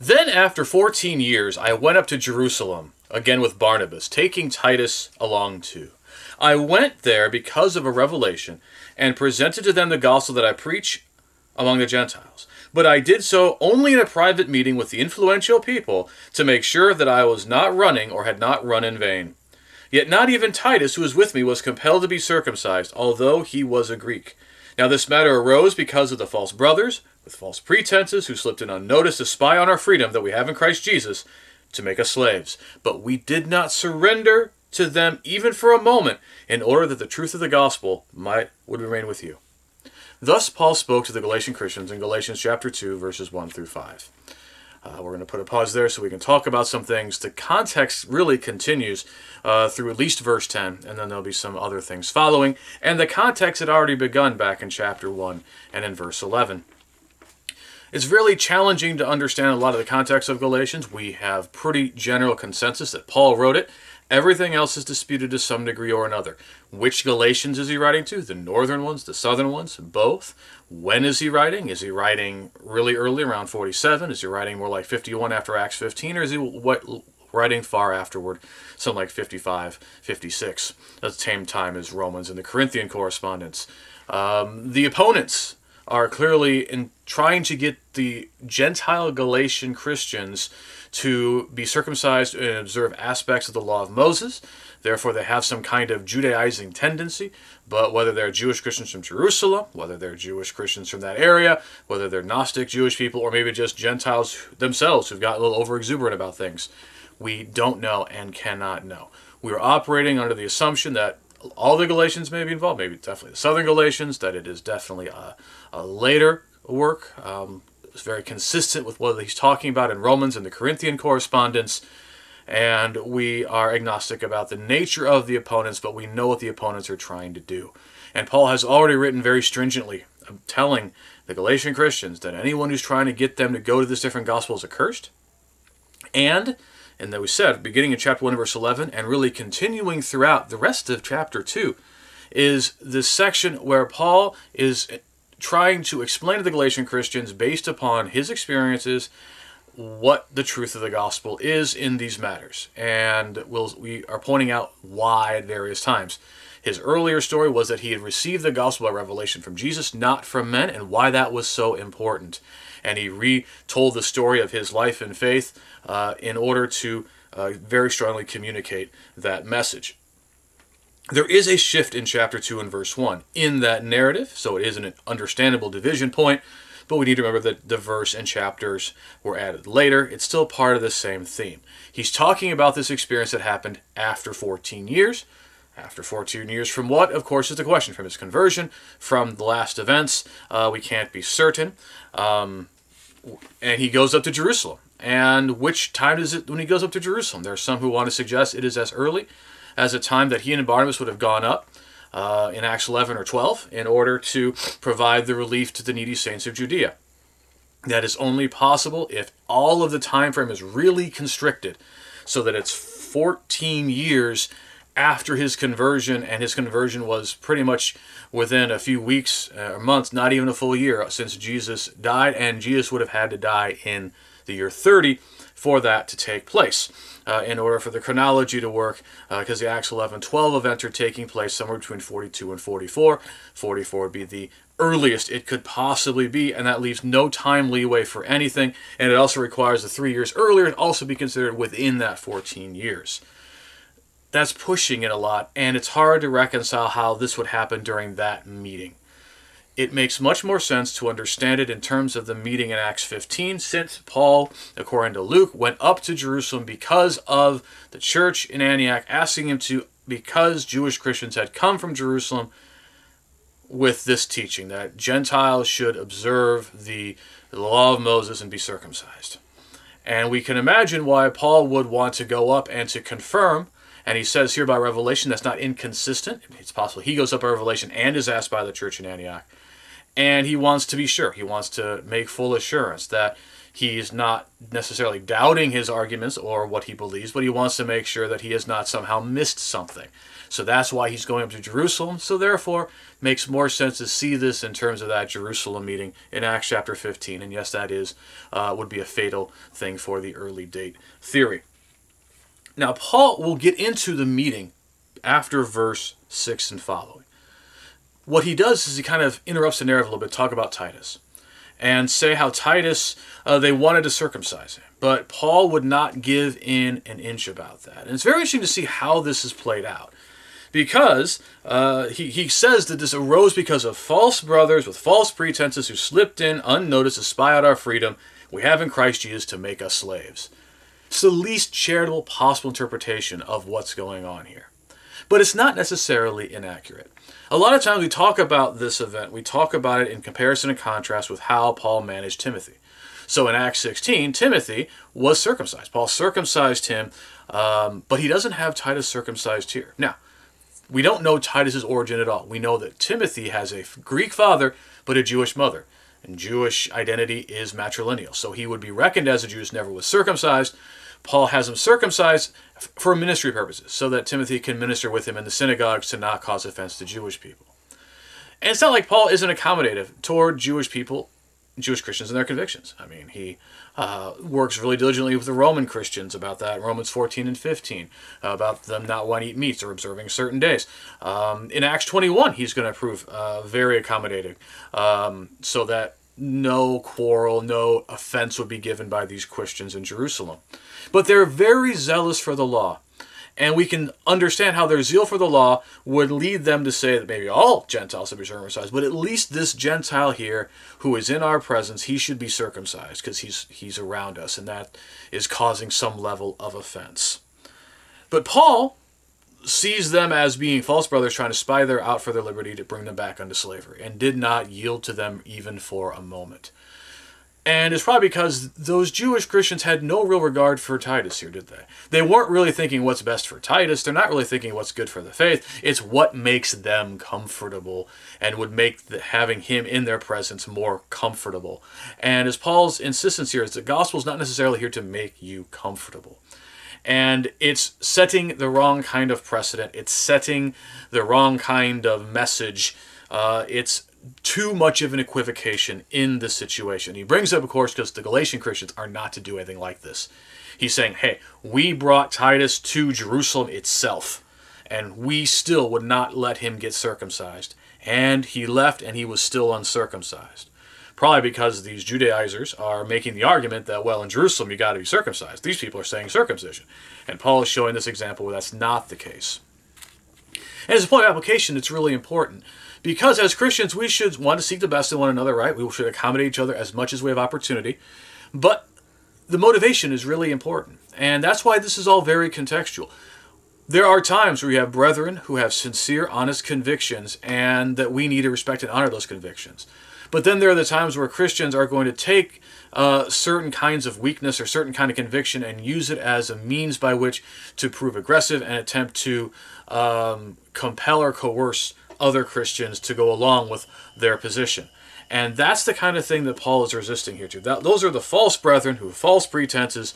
Then after 14 years I went up to Jerusalem, again with Barnabas, taking Titus along too. I went there because of a revelation, and presented to them the gospel that I preach among the Gentiles. But I did so only in a private meeting with the influential people, to make sure that I was not running or had not run in vain. Yet not even Titus, who was with me, was compelled to be circumcised, although he was a Greek. Now this matter arose because of the false brothers, with false pretenses, who slipped in unnoticed to spy on our freedom that we have in Christ Jesus, to make us slaves. But we did not surrender to them even for a moment, in order that the truth of the gospel would remain with you. Thus Paul spoke to the Galatian Christians in Galatians chapter 2, verses 1 through 5. We're going to put a pause there so we can talk about some things. The context really continues through at least verse 10, and then there'll be some other things following. And the context had already begun back in chapter 1 and in verse 11. It's really challenging to understand a lot of the context of Galatians. We have pretty general consensus that Paul wrote it. Everything else is disputed to some degree or another. Which Galatians is he writing to? The northern ones, the southern ones, both? When is he writing? Is he writing really early, around 47? Is he writing more like 51 after Acts 15? Or is he writing far afterward, something like 55, 56, at the same time as Romans and the Corinthian correspondence? The opponents are clearly in trying to get the Gentile Galatian Christians to be circumcised and observe aspects of the law of Moses. Therefore, they have some kind of Judaizing tendency. But whether they're Jewish Christians from Jerusalem, whether they're Jewish Christians from that area, whether they're Gnostic Jewish people, or maybe just Gentiles themselves who've got a little overexuberant about things, we don't know and cannot know. We are operating under the assumption that all the Galatians may be involved, maybe definitely the Southern Galatians, that it is definitely a later work. It's very consistent with what he's talking about in Romans and the Corinthian correspondence. And we are agnostic about the nature of the opponents, but we know what the opponents are trying to do. And Paul has already written very stringently, telling the Galatian Christians that anyone who's trying to get them to go to this different gospel is accursed. And that we said, beginning in chapter 1, verse 11, and really continuing throughout the rest of chapter 2, is this section where Paul is trying to explain to the Galatian Christians, based upon his experiences, what the truth of the gospel is in these matters. And we are pointing out why at various times. His earlier story was that he had received the gospel by revelation from Jesus, not from men, and why that was so important. And he retold the story of his life and faith in order to very strongly communicate that message. There is a shift in chapter 2 and verse 1 in that narrative, so it is an understandable division point, but we need to remember that the verse and chapters were added later. It's still part of the same theme. He's talking about this experience that happened after 14 years. After 14 years from what, of course, is the question. From his conversion, from the last events, we can't be certain. And he goes up to Jerusalem. And which time is it when he goes up to Jerusalem? There are some who want to suggest it is as early as a time that he and Barnabas would have gone up in Acts 11 or 12 in order to provide the relief to the needy saints of Judea. That is only possible if all of the time frame is really constricted, so that it's 14 years after his conversion, and his conversion was pretty much within a few weeks or months, not even a full year since Jesus died, and Jesus would have had to die in the year 30 for that to take place. In order for the chronology to work, because the Acts 11-12 events are taking place somewhere between 42 and 44. 44 would be the earliest it could possibly be, and that leaves no time leeway for anything, and it also requires the 3 years earlier to also be considered within that 14 years. That's pushing it a lot, and it's hard to reconcile how this would happen during that meeting. It makes much more sense to understand it in terms of the meeting in Acts 15, since Paul, according to Luke, went up to Jerusalem because of the church in Antioch asking him to, because Jewish Christians had come from Jerusalem with this teaching that Gentiles should observe the law of Moses and be circumcised. And we can imagine why Paul would want to go up and to confirm. And he says here by revelation, that's not inconsistent. It's possible he goes up by revelation and is asked by the church in Antioch. And he wants to be sure. He wants to make full assurance that he's not necessarily doubting his arguments or what he believes, but he wants to make sure that he has not somehow missed something. So that's why he's going up to Jerusalem. So therefore, makes more sense to see this in terms of that Jerusalem meeting in Acts chapter 15. And yes, that is would be a fatal thing for the early date theory. Now, Paul will get into the meeting after verse 6 and following. What he does is he kind of interrupts the narrative a little bit, talk about Titus, and say how Titus, they wanted to circumcise him. But Paul would not give in an inch about that. And it's very interesting to see how this is played out. Because he says that this arose because of false brothers with false pretenses who slipped in unnoticed to spy out our freedom we have in Christ Jesus to make us slaves. It's the least charitable possible interpretation of what's going on here. But it's not necessarily inaccurate. A lot of times we talk about this event, we talk about it in comparison and contrast with how Paul managed Timothy. So in Acts 16, Timothy was circumcised. Paul circumcised him, but he doesn't have Titus circumcised here. Now, we don't know Titus's origin at all. We know that Timothy has a Greek father, but a Jewish mother. And Jewish identity is matrilineal. So he would be reckoned as a Jew, never was circumcised. Paul has him circumcised for ministry purposes, so that Timothy can minister with him in the synagogues to not cause offense to Jewish people. And it's not like Paul isn't accommodative toward Jewish people, Jewish Christians and their convictions. I mean, he works really diligently with the Roman Christians about that, Romans 14 and 15, about them not wanting to eat meats or observing certain days. In Acts 21, he's going to prove very accommodating, so that no quarrel, no offense would be given by these Christians in Jerusalem. But they're very zealous for the law. And we can understand how their zeal for the law would lead them to say that maybe all Gentiles should be circumcised, but at least this Gentile here who is in our presence, he should be circumcised because he's around us, and that is causing some level of offense. But Paul sees them as being false brothers trying to spy them out for their liberty to bring them back into slavery, and did not yield to them even for a moment. And it's probably because those Jewish Christians had no real regard for Titus here, did they? They weren't really thinking what's best for Titus. They're not really thinking what's good for the faith. It's what makes them comfortable and would make having him in their presence more comfortable. And as Paul's insistence here is the gospel is not necessarily here to make you comfortable. And it's setting the wrong kind of precedent. It's setting the wrong kind of message. It's too much of an equivocation in this situation. He brings up, of course, because the Galatian Christians are not to do anything like this. He's saying, hey, we brought Titus to Jerusalem itself, and we still would not let him get circumcised. And he left, and he was still uncircumcised. Probably because these Judaizers are making the argument that, well, in Jerusalem, you got to be circumcised. These people are saying circumcision. And Paul is showing this example where that's not the case. And as a point of application, it's really important. Because as Christians, we should want to seek the best in one another, right? We should accommodate each other as much as we have opportunity. But the motivation is really important. And that's why this is all very contextual. There are times where you have brethren who have sincere, honest convictions, and that we need to respect and honor those convictions. But then there are the times where Christians are going to take certain kinds of weakness or certain kind of conviction and use it as a means by which to prove aggressive and attempt to compel or coerce other Christians to go along with their position. And that's the kind of thing that Paul is resisting here too. Those are the false brethren who have false pretenses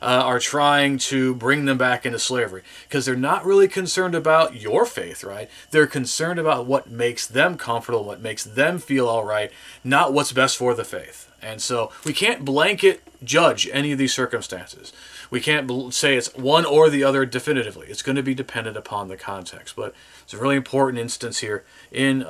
are trying to bring them back into slavery because they're not really concerned about your faith, right? They're concerned about what makes them comfortable, what makes them feel all right, not what's best for the faith. And so we can't blanket judge any of these circumstances. We can't say it's one or the other definitively. It's going to be dependent upon the context. But it's a really important instance here in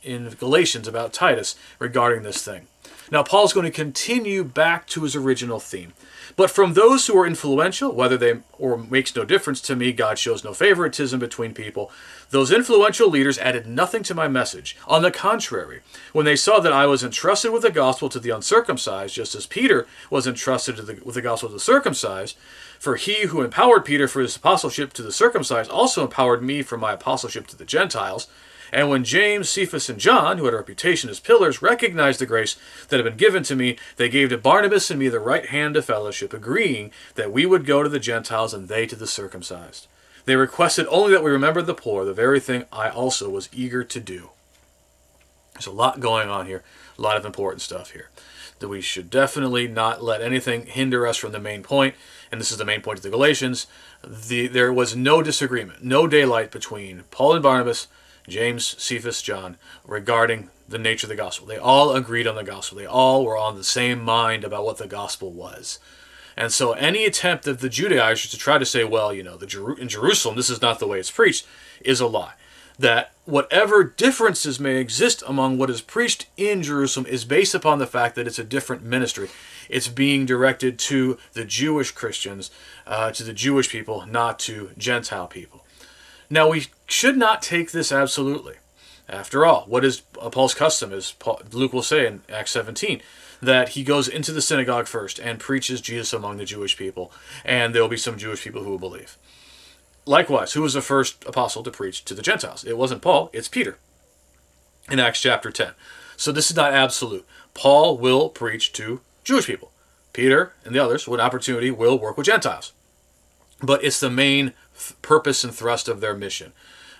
Galatians about Titus regarding this thing. Now, Paul's going to continue back to his original theme. But from those who are influential, whether they or makes no difference to me, God shows no favoritism between people. Those influential leaders added nothing to my message. On the contrary, when they saw that I was entrusted with the gospel to the uncircumcised, just as Peter was entrusted with the gospel to the circumcised, for he who empowered Peter for his apostleship to the circumcised also empowered me for my apostleship to the Gentiles. And when James, Cephas, and John, who had a reputation as pillars, recognized the grace that had been given to me, they gave to Barnabas and me the right hand of fellowship, agreeing that we would go to the Gentiles and they to the circumcised. They requested only that we remember the poor, the very thing I also was eager to do. There's a lot going on here, a lot of important stuff here. that we should definitely not let anything hinder us from the main point, and this is the main point of the Galatians. There was no disagreement, no daylight between Paul and Barnabas, James, Cephas, John, regarding the nature of the gospel. They all agreed on the gospel. They all were on the same mind about what the gospel was. And so any attempt of the Judaizers to try to say, well, in Jerusalem, this is not the way it's preached, is a lie. That whatever differences may exist among what is preached in Jerusalem is based upon the fact that it's a different ministry. It's being directed to the Jewish Christians, to the Jewish people, not to Gentile people. Now, we should not take this absolutely. After all, what is Paul's custom, as Luke will say in Acts 17, that he goes into the synagogue first and preaches Jesus among the Jewish people, and there will be some Jewish people who will believe. Likewise, who was the first apostle to preach to the Gentiles? It wasn't Paul, it's Peter in Acts chapter 10. So this is not absolute. Paul will preach to Jewish people. Peter and the others, with opportunity, will work with Gentiles. But it's the main purpose and thrust of their mission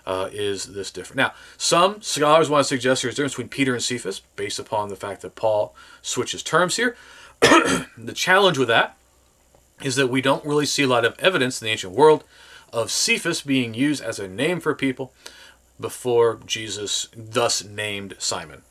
is this different. Now, some scholars want to suggest there's a difference between Peter and Cephas based upon the fact that Paul switches terms here. The challenge with that is that we don't really see a lot of evidence in the ancient world of Cephas being used as a name for people before Jesus thus named Simon.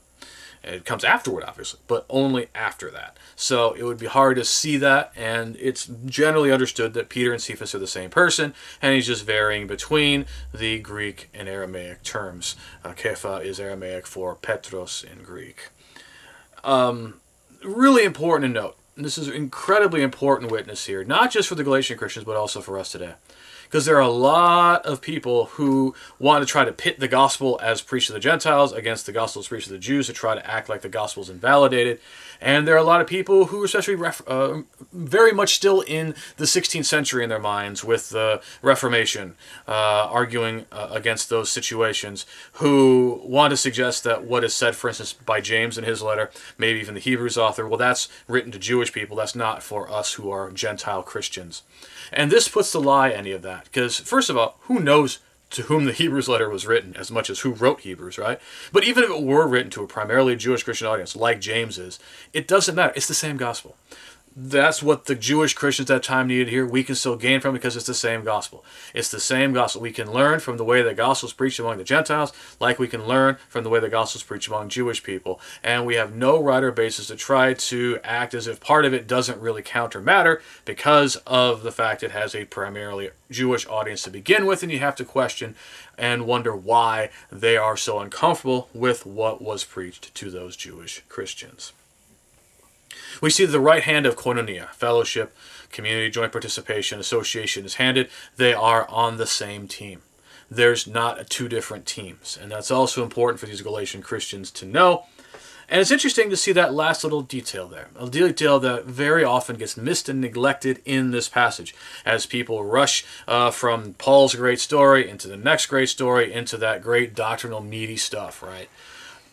It comes afterward, obviously, but only after that. So it would be hard to see that, and it's generally understood that Peter and Cephas are the same person, and he's just varying between the Greek and Aramaic terms. Kepha is Aramaic for Petros in Greek. Really important to note, and this is an incredibly important witness here, not just for the Galatian Christians, but also for us today. Because there are a lot of people who want to try to pit the gospel as preached to the Gentiles against the gospel as preached to the Jews, to try to act like the gospel is invalidated. And there are a lot of people who, especially very much still in the 16th century in their minds with the Reformation, arguing against those situations, who want to suggest that what is said, for instance, by James in his letter, maybe even the Hebrews author, well, that's written to Jewish people. That's not for us who are Gentile Christians. And this puts to lie any of that. Because, first of all, who knows to whom the Hebrews letter was written as much as who wrote Hebrews, right? But even if it were written to a primarily Jewish Christian audience, like James is, it doesn't matter. It's the same gospel. That's what the Jewish Christians at that time needed to hear. We can still gain from it because it's the same gospel. It's the same gospel. We can learn from the way the gospel is preached among the Gentiles, like we can learn from the way the gospel is preached among Jewish people. And we have no right or basis to try to act as if part of it doesn't really count or matter because of the fact it has a primarily Jewish audience to begin with, and you have to question and wonder why they are so uncomfortable with what was preached to those Jewish Christians. We see the right hand of koinonia, fellowship, community, joint participation, association is handed. They are on the same team. There's not two different teams. And that's also important for these Galatian Christians to know. And it's interesting to see that last little detail there. A detail that very often gets missed and neglected in this passage as people rush from Paul's great story into the next great story into that great doctrinal meaty stuff, right?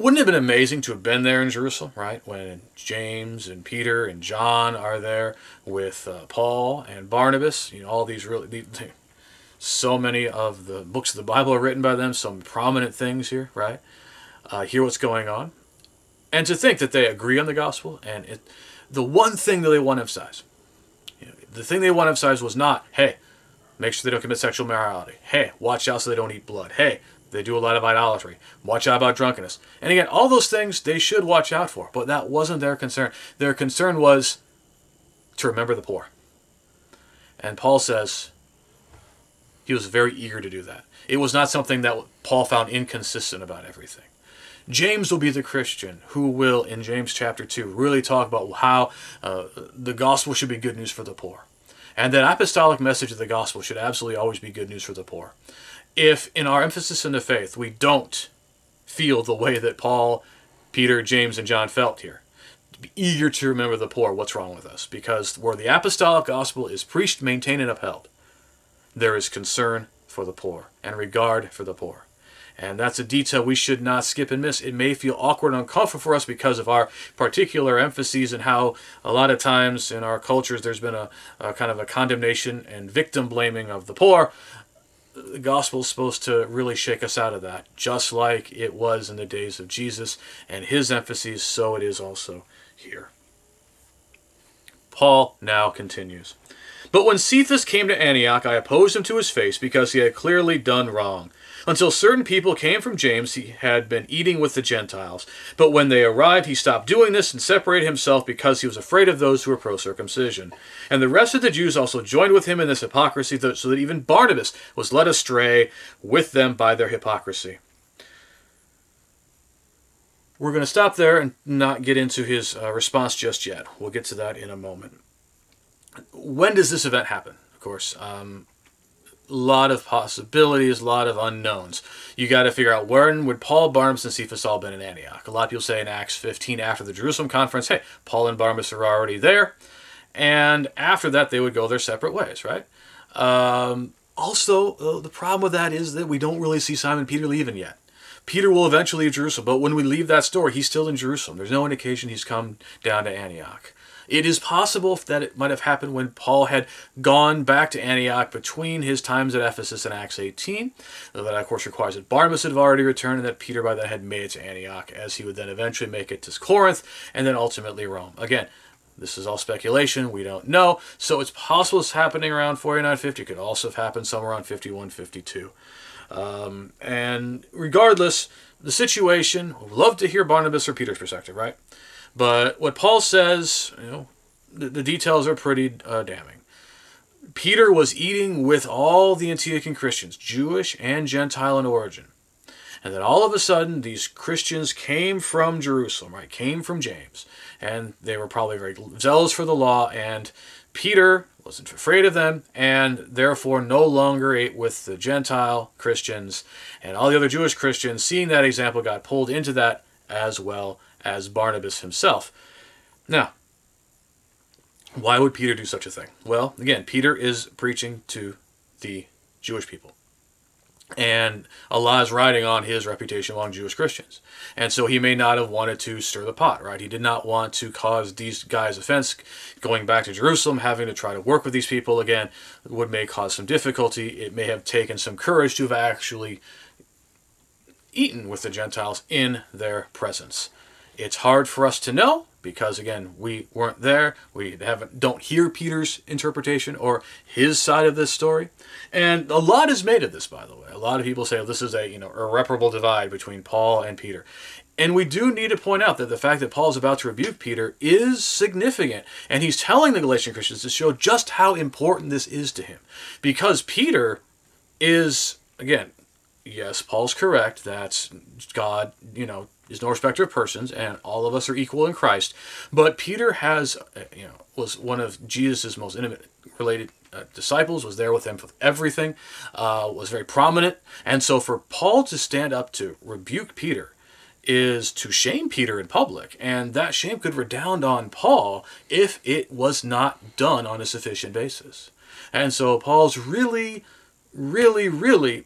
Wouldn't it have been amazing to have been there in Jerusalem, right? When James and Peter and John are there with Paul and Barnabas, all these so many of the books of the Bible are written by them, some prominent things here, right? Hear what's going on. And to think that they agree on the gospel, and the one thing that they want to emphasize, the thing they want to emphasize was not, hey, make sure they don't commit sexual immorality. Hey, watch out so they don't eat blood. Hey, they do a lot of idolatry. Watch out about drunkenness. And again, all those things they should watch out for, but that wasn't their concern. Their concern was to remember the poor. And Paul says he was very eager to do that. It was not something that Paul found inconsistent about everything. James will be the Christian who will, in James chapter 2, really talk about how the gospel should be good news for the poor. And that apostolic message of the gospel should absolutely always be good news for the poor. If in our emphasis in the faith we don't feel the way that Paul, Peter, James, and John felt here, be eager to remember the poor, what's wrong with us? Because where the apostolic gospel is preached, maintained, and upheld, there is concern for the poor and regard for the poor. And that's a detail we should not skip and miss. It may feel awkward and uncomfortable for us because of our particular emphases and how a lot of times in our cultures there's been a kind of a condemnation and victim blaming of the poor. The gospel is supposed to really shake us out of that, just like it was in the days of Jesus and his emphases, so it is also here. Paul now continues. But when Cephas came to Antioch, I opposed him to his face because he had clearly done wrong. Until certain people came from James, he had been eating with the Gentiles. But when they arrived, he stopped doing this and separated himself because he was afraid of those who were pro-circumcision. And the rest of the Jews also joined with him in this hypocrisy, so that even Barnabas was led astray with them by their hypocrisy. We're going to stop there and not get into his response just yet. We'll get to that in a moment. When does this event happen? Of course, a lot of possibilities, a lot of unknowns. You got to figure out, when would Paul, Barnabas, and Cephas all been in Antioch? A lot of people say in Acts 15, after the Jerusalem conference, hey, Paul and Barnabas are already there. And after that, they would go their separate ways, right? Also, the problem with that is that we don't really see Simon Peter leaving yet. Peter will eventually leave Jerusalem, but when we leave that story, he's still in Jerusalem. There's no indication he's come down to Antioch. It is possible that it might have happened when Paul had gone back to Antioch between his times at Ephesus and Acts 18. That, of course, requires that Barnabas had already returned and that Peter by then had made it to Antioch, as he would then eventually make it to Corinth and then ultimately Rome. Again, this is all speculation. We don't know. So it's possible it's happening around 49-50. It could also have happened somewhere around 51-52. And regardless, the situation, we'd love to hear Barnabas or Peter's perspective, right? But what Paul says, the details are pretty damning. Peter was eating with all the Antiochian Christians, Jewish and Gentile in origin. And then all of a sudden, these Christians came from Jerusalem, right? Came from James. And they were probably very zealous for the law, and Peter wasn't afraid of them, and therefore no longer ate with the Gentile Christians. And all the other Jewish Christians, seeing that example, got pulled into that, as well as Barnabas himself. Now, why would Peter do such a thing? Well, again, Peter is preaching to the Jewish people. And Allah is riding on his reputation among Jewish Christians. And so he may not have wanted to stir the pot, right? He did not want to cause these guys offense. Going back to Jerusalem, having to try to work with these people again, may cause some difficulty. It may have taken some courage to have actually eaten with the Gentiles in their presence. It's hard for us to know because, again, we weren't there. We don't hear Peter's interpretation or his side of this story. And a lot is made of this, by the way. A lot of people say, this is a irreparable divide between Paul and Peter. And we do need to point out that the fact that Paul is about to rebuke Peter is significant. And he's telling the Galatian Christians to show just how important this is to him. Because Peter is, again, yes, Paul's correct that God, is no respecter of persons, and all of us are equal in Christ. But Peter was one of Jesus' most intimate related disciples, was there with him for everything, was very prominent. And so for Paul to stand up to rebuke Peter is to shame Peter in public. And that shame could redound on Paul if it was not done on a sufficient basis. And so Paul's really, really, really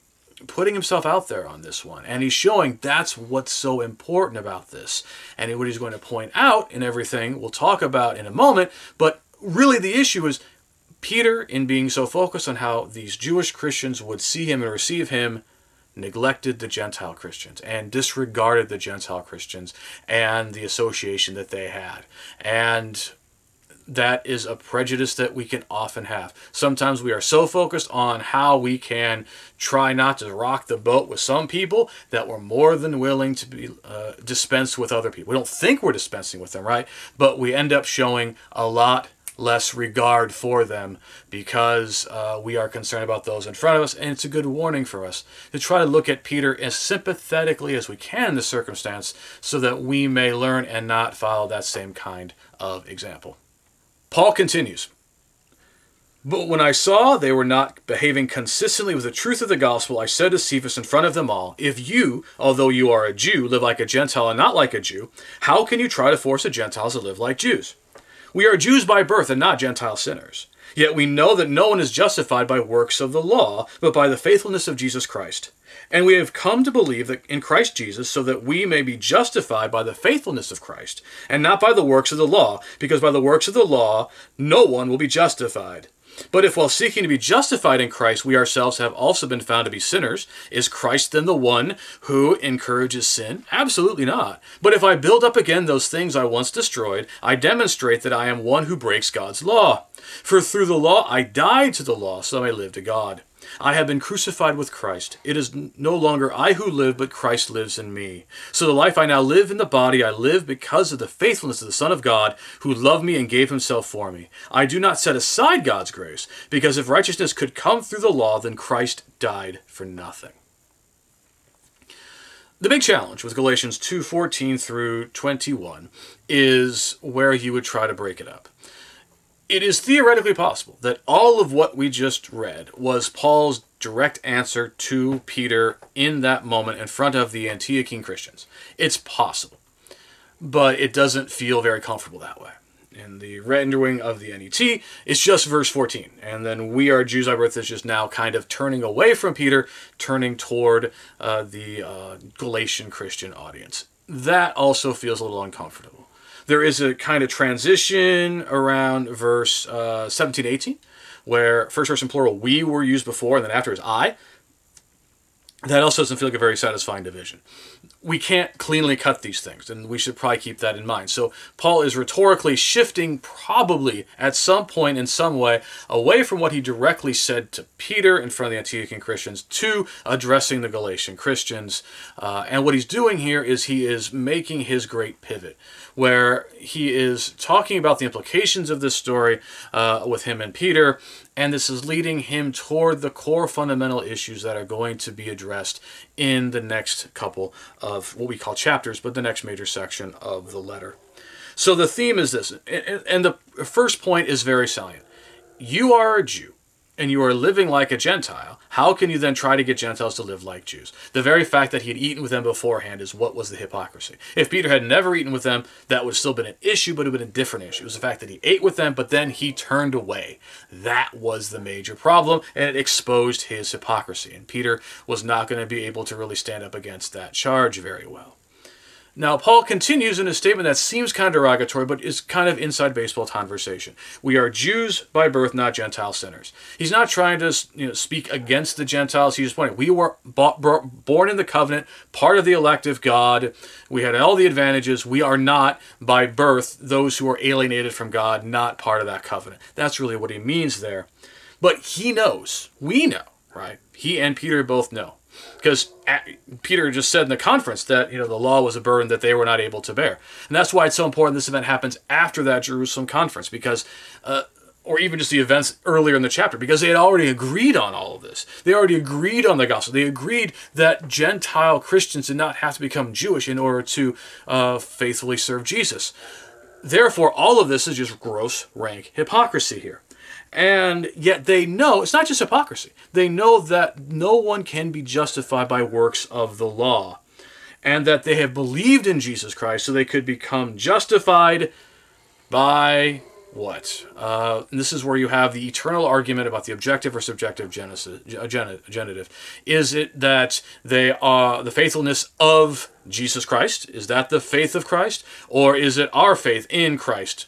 putting himself out there on this one. And he's showing that's what's so important about this. And what he's going to point out in everything we'll talk about in a moment. But really the issue is Peter, in being so focused on how these Jewish Christians would see him and receive him, neglected the Gentile Christians and disregarded the Gentile Christians and the association that they had. And that is a prejudice that we can often have. Sometimes we are so focused on how we can try not to rock the boat with some people that we're more than willing to be dispensed with other people. We don't think we're dispensing with them, right? But we end up showing a lot less regard for them because we are concerned about those in front of us. And it's a good warning for us to try to look at Peter as sympathetically as we can in the circumstance so that we may learn and not follow that same kind of example. Paul continues, "But when I saw they were not behaving consistently with the truth of the gospel, I said to Cephas in front of them all, if you, although you are a Jew, live like a Gentile and not like a Jew, how can you try to force the Gentiles to live like Jews? We are Jews by birth and not Gentile sinners. Yet we know that no one is justified by works of the law, but by the faithfulness of Jesus Christ. And we have come to believe that in Christ Jesus so that we may be justified by the faithfulness of Christ, and not by the works of the law, because by the works of the law no one will be justified. But if while seeking to be justified in Christ, we ourselves have also been found to be sinners, is Christ then the one who encourages sin? Absolutely not. But if I build up again those things I once destroyed, I demonstrate that I am one who breaks God's law. For through the law I died to the law, so I may live to God. I have been crucified with Christ. It is no longer I who live, but Christ lives in me. So the life I now live in the body, I live because of the faithfulness of the Son of God, who loved me and gave himself for me. I do not set aside God's grace, because if righteousness could come through the law, then Christ died for nothing. The big challenge with Galatians 2:14 through 21 is where you would try to break it up. It is theoretically possible that all of what we just read was Paul's direct answer to Peter in that moment in front of the Antiochian Christians. It's possible, but it doesn't feel very comfortable that way. In the rendering of the NET, it's just verse 14. And then we are Jews by birth is just now kind of turning away from Peter, turning toward the Galatian Christian audience. That also feels a little uncomfortable. There is a kind of transition around verse 17, 18, where first person plural we were used before, and then after is I. That also doesn't feel like a very satisfying division. We can't cleanly cut these things, and we should probably keep that in mind. So Paul is rhetorically shifting probably at some point in some way away from what he directly said to Peter in front of the Antiochian Christians to addressing the Galatian Christians. And what he's doing here is he is making his great pivot, where he is talking about the implications of this story with him and Peter, and this is leading him toward the core fundamental issues that are going to be addressed in the next couple of what we call chapters, but the next major section of the letter. So the theme is this, and the first point is very salient. You are a Jew, and you are living like a Gentile. How can you then try to get Gentiles to live like Jews? The very fact that he had eaten with them beforehand is what was the hypocrisy. If Peter had never eaten with them, that would have still been an issue, but it would have been a different issue. It was the fact that he ate with them, but then he turned away. That was the major problem, and it exposed his hypocrisy. And Peter was not going to be able to really stand up against that charge very well. Now, Paul continues in a statement that seems kind of derogatory, but is kind of inside baseball conversation. We are Jews by birth, not Gentile sinners. He's not trying to speak against the Gentiles. He's just pointing, we were born in the covenant, part of the elect of God. We had all the advantages. We are not, by birth, those who are alienated from God, not part of that covenant. That's really what he means there. But he knows, we know, right? He and Peter both know. Because Peter just said in the conference that the law was a burden that they were not able to bear. And that's why it's so important this event happens after that Jerusalem conference, because or even just the events earlier in the chapter, because they had already agreed on all of this. They already agreed on the gospel. They agreed that Gentile Christians did not have to become Jewish in order to faithfully serve Jesus. Therefore, all of this is just gross, rank hypocrisy here. And yet they know, it's not just hypocrisy, they know that no one can be justified by works of the law, and that they have believed in Jesus Christ so they could become justified by what? And this is where you have the eternal argument about the objective or subjective genitive. Is it that they are the faithfulness of Jesus Christ? Is that the faith of Christ? Or is it our faith in Christ?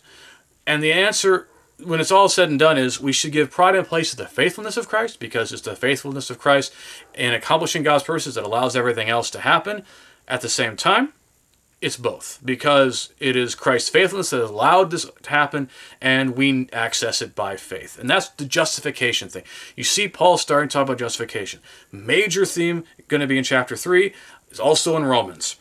And the answer, when it's all said and done, is we should give pride and place to the faithfulness of Christ, because it's the faithfulness of Christ in accomplishing God's purposes that allows everything else to happen. At the same time, it's both, because it is Christ's faithfulness that allowed this to happen, and we access it by faith. And that's the justification thing. You see Paul starting to talk about justification. Major theme going to be in chapter 3, is also in Romans.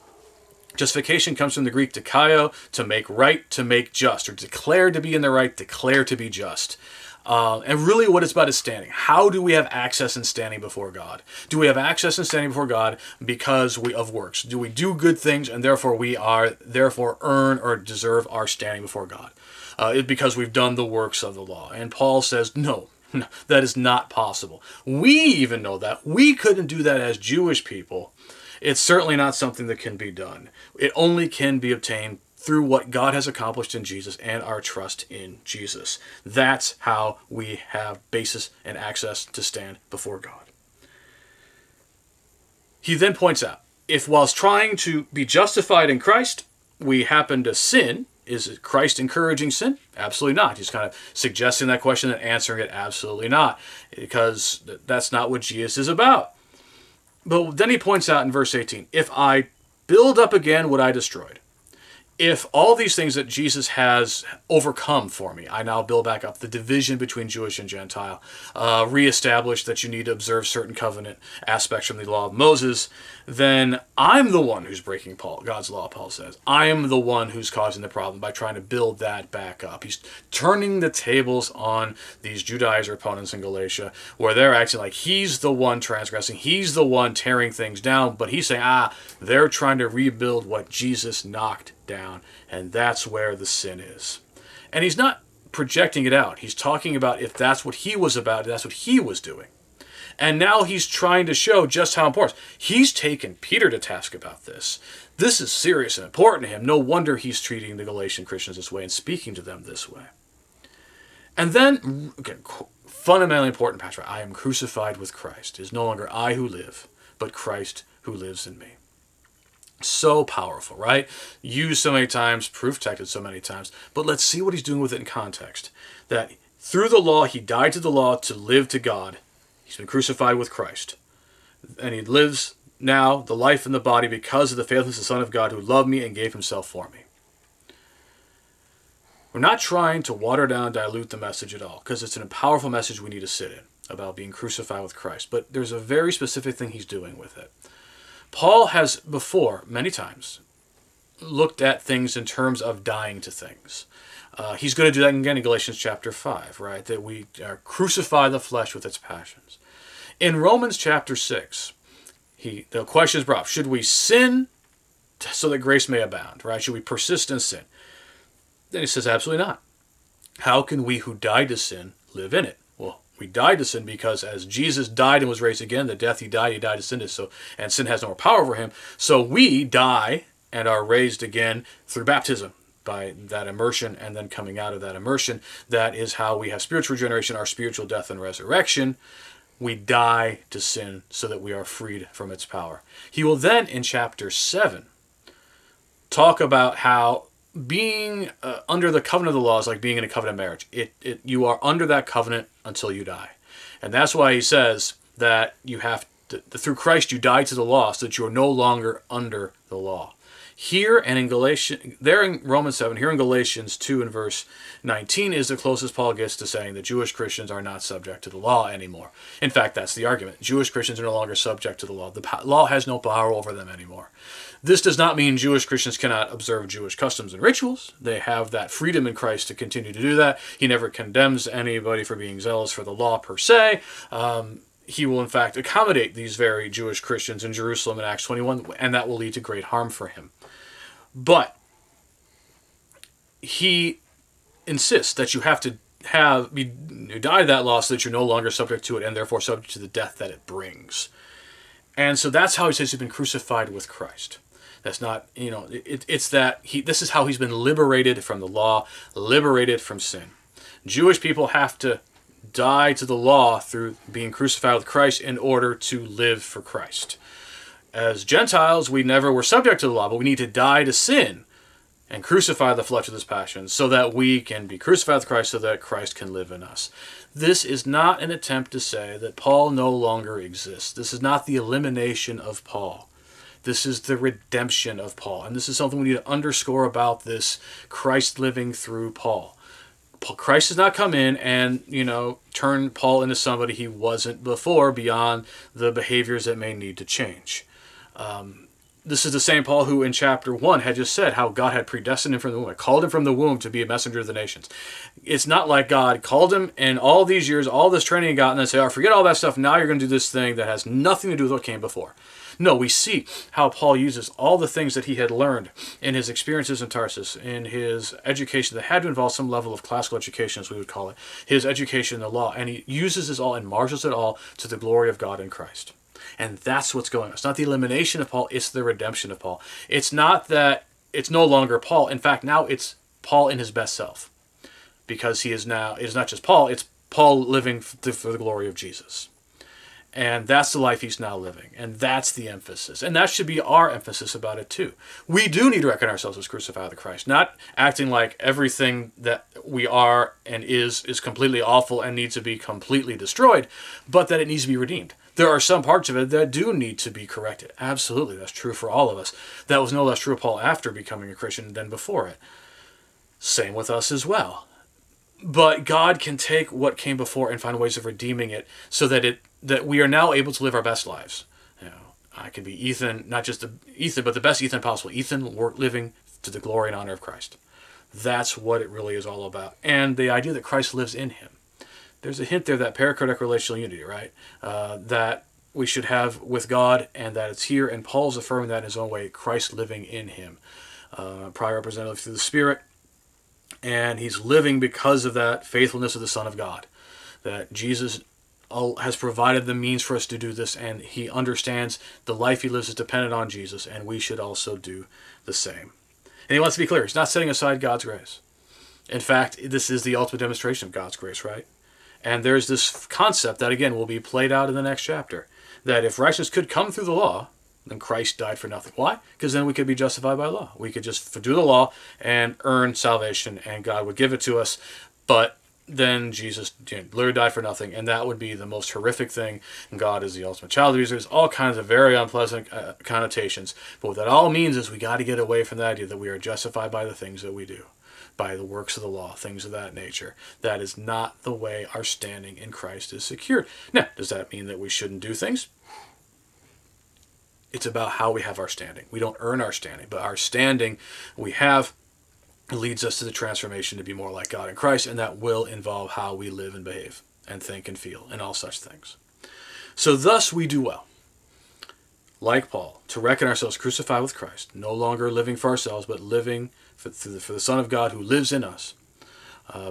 Justification comes from the Greek dikaio, to make right, to make just, or declare to be in the right, declare to be just. And really what it's about is standing. How do we have access and standing before God? Do we have access and standing before God because of works? Do we do good things and therefore we earn or deserve our standing before God? Because we've done the works of the law. And Paul says, no, that is not possible. We even know that. We couldn't do that as Jewish people. It's certainly not something that can be done. It only can be obtained through what God has accomplished in Jesus and our trust in Jesus. That's how we have basis and access to stand before God. He then points out, if whilst trying to be justified in Christ, we happen to sin, Is Christ encouraging sin? Absolutely not. He's kind of suggesting that question and answering it absolutely not, because that's not what Jesus is about. But then he points out in verse 18, if I build up again what I destroyed, if all these things that Jesus has overcome for me, I now build back up the division between Jewish and Gentile, reestablish that you need to observe certain covenant aspects from the law of Moses, then I'm the one who's breaking God's law, Paul says. I am the one who's causing the problem by trying to build that back up. He's turning the tables on these Judaizer opponents in Galatia, where they're acting like he's the one transgressing, he's the one tearing things down, but he's saying, they're trying to rebuild what Jesus knocked down, and that's where the sin is. And he's not projecting it out. He's talking about if that's what he was about, that's what he was doing. And now he's trying to show just how important. He's taken Peter to task about this. This is serious and important to him. No wonder he's treating the Galatian Christians this way and speaking to them this way. And then, fundamentally important passage, I am crucified with Christ. It is no longer I who live, but Christ who lives in me. So powerful, right? Used so many times, proof texted so many times. But let's see what he's doing with it in context. That through the law, he died to the law to live to God. He's been crucified with Christ. And he lives now the life in the body because of the faithfulness of the Son of God who loved me and gave himself for me. We're not trying to water down, dilute the message at all, because it's a powerful message we need to sit in about being crucified with Christ. But there's a very specific thing he's doing with it. Paul has before, many times, looked at things in terms of dying to things. He's going to do that again in Galatians chapter 5, right? That we crucify the flesh with its passions. In Romans chapter 6, the question is brought up, should we sin so that grace may abound, right? Should we persist in sin? Then he says, absolutely not. How can we who died to sin live in it? Well, we died to sin because as Jesus died and was raised again, the death he died to sin, and sin has no more power over him. So we die and are raised again through baptism, by that immersion and then coming out of that immersion. That is how we have spiritual regeneration, our spiritual death and resurrection. We die to sin so that we are freed from its power. He will then, in chapter 7, talk about how being under the covenant of the law is like being in a covenant marriage. You are under that covenant until you die. And that's why he says that you have to, through Christ you die to the law so that you are no longer under the law. Here and in Galatians, there in Romans 7, here in Galatians 2 and verse 19 is the closest Paul gets to saying that Jewish Christians are not subject to the law anymore. In fact, that's the argument. Jewish Christians are no longer subject to the law. The law has no power over them anymore. This does not mean Jewish Christians cannot observe Jewish customs and rituals. They have that freedom in Christ to continue to do that. He never condemns anybody for being zealous for the law per se. He will, in fact, accommodate these very Jewish Christians in Jerusalem in Acts 21, and that will lead to great harm for him. But he insists that you have to you die to that law so that you're no longer subject to it and therefore subject to the death that it brings. And so that's how he says he's been crucified with Christ. That's not, it's that this is how he's been liberated from the law, liberated from sin. Jewish people have to die to the law through being crucified with Christ in order to live for Christ. As Gentiles, we never were subject to the law, but we need to die to sin and crucify the flesh with its passions so that we can be crucified with Christ so that Christ can live in us. This is not an attempt to say that Paul no longer exists. This is not the elimination of Paul. This is the redemption of Paul. And this is something we need to underscore about this Christ living through Paul. Christ has not come in and, turn Paul into somebody he wasn't before beyond the behaviors that may need to change. This is the same Paul who in chapter 1 had just said how God had predestined him from the womb, called him from the womb to be a messenger of the nations. It's not like God called him in all these years, all this training he got, and then say, forget all that stuff, now you're going to do this thing that has nothing to do with what came before. No, we see how Paul uses all the things that he had learned in his experiences in Tarsus, in his education that had to involve some level of classical education, as we would call it, his education in the law, and he uses this all and marshals it all to the glory of God in Christ. And that's what's going on. It's not the elimination of Paul, it's the redemption of Paul. It's not that it's no longer Paul. In fact, now it's Paul in his best self. Because it is not just Paul, it's Paul living for the glory of Jesus. And that's the life he's now living. And that's the emphasis. And that should be our emphasis about it too. We do need to reckon ourselves as crucified with Christ. Not acting like everything that we are and is completely awful and needs to be completely destroyed, but that it needs to be redeemed. There are some parts of it that do need to be corrected. Absolutely, that's true for all of us. That was no less true of Paul after becoming a Christian than before it. Same with us as well. But God can take what came before and find ways of redeeming it so that we are now able to live our best lives. You know, I can be Ethan, not just Ethan, but the best Ethan possible. Ethan living to the glory and honor of Christ. That's what it really is all about. And the idea that Christ lives in him. There's a hint there that perichoretic relational unity, right? That we should have with God, and that it's here. And Paul's affirming that in his own way, Christ living in him. Prior representative through the Spirit. And he's living because of that faithfulness of the Son of God. That Jesus has provided the means for us to do this, and he understands the life he lives is dependent on Jesus, and we should also do the same. And he wants to be clear. He's not setting aside God's grace. In fact, this is the ultimate demonstration of God's grace, right? And there's this concept that, again, will be played out in the next chapter. That if righteousness could come through the law, then Christ died for nothing. Why? Because then we could be justified by law. We could just do the law and earn salvation, and God would give it to us. But then Jesus literally died for nothing, and that would be the most horrific thing. And God is the ultimate child abuser. There's all kinds of very unpleasant connotations. But what that all means is we got to get away from the idea that we are justified by the things that we do, by the works of the law, things of that nature. That is not the way our standing in Christ is secured. Now, does that mean that we shouldn't do things? It's about how we have our standing. We don't earn our standing, but our standing we have leads us to the transformation to be more like God in Christ, and that will involve how we live and behave and think and feel and all such things. So thus we do well, like Paul, to reckon ourselves crucified with Christ, no longer living for ourselves, but living for the Son of God who lives in us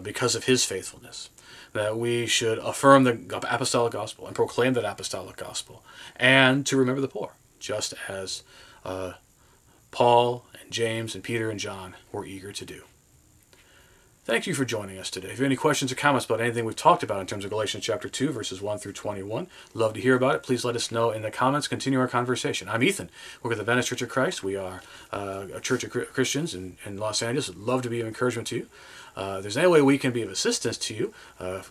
because of his faithfulness. That we should affirm the apostolic gospel and proclaim that apostolic gospel, and to remember the poor, just as Paul and James and Peter and John were eager to do. Thank you for joining us today. If you have any questions or comments about anything we've talked about in terms of Galatians chapter 2, verses 1 through 21, love to hear about it. Please let us know in the comments. Continue our conversation. I'm Ethan. We're with the Venice Church of Christ. We are a church of Christians in Los Angeles. I'd love to be of encouragement to you. If there's any way we can be of assistance to you,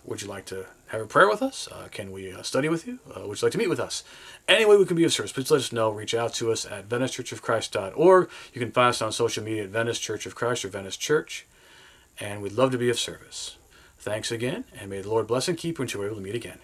would you like to have a prayer with us? Can we study with you? Would you like to meet with us? Any way we can be of service, please let us know. Reach out to us at VeniceChurchOfChrist.org. You can find us on social media at Venice Church of Christ or Venice Church. And we'd love to be of service. Thanks again, and may the Lord bless and keep you until we're able to meet again.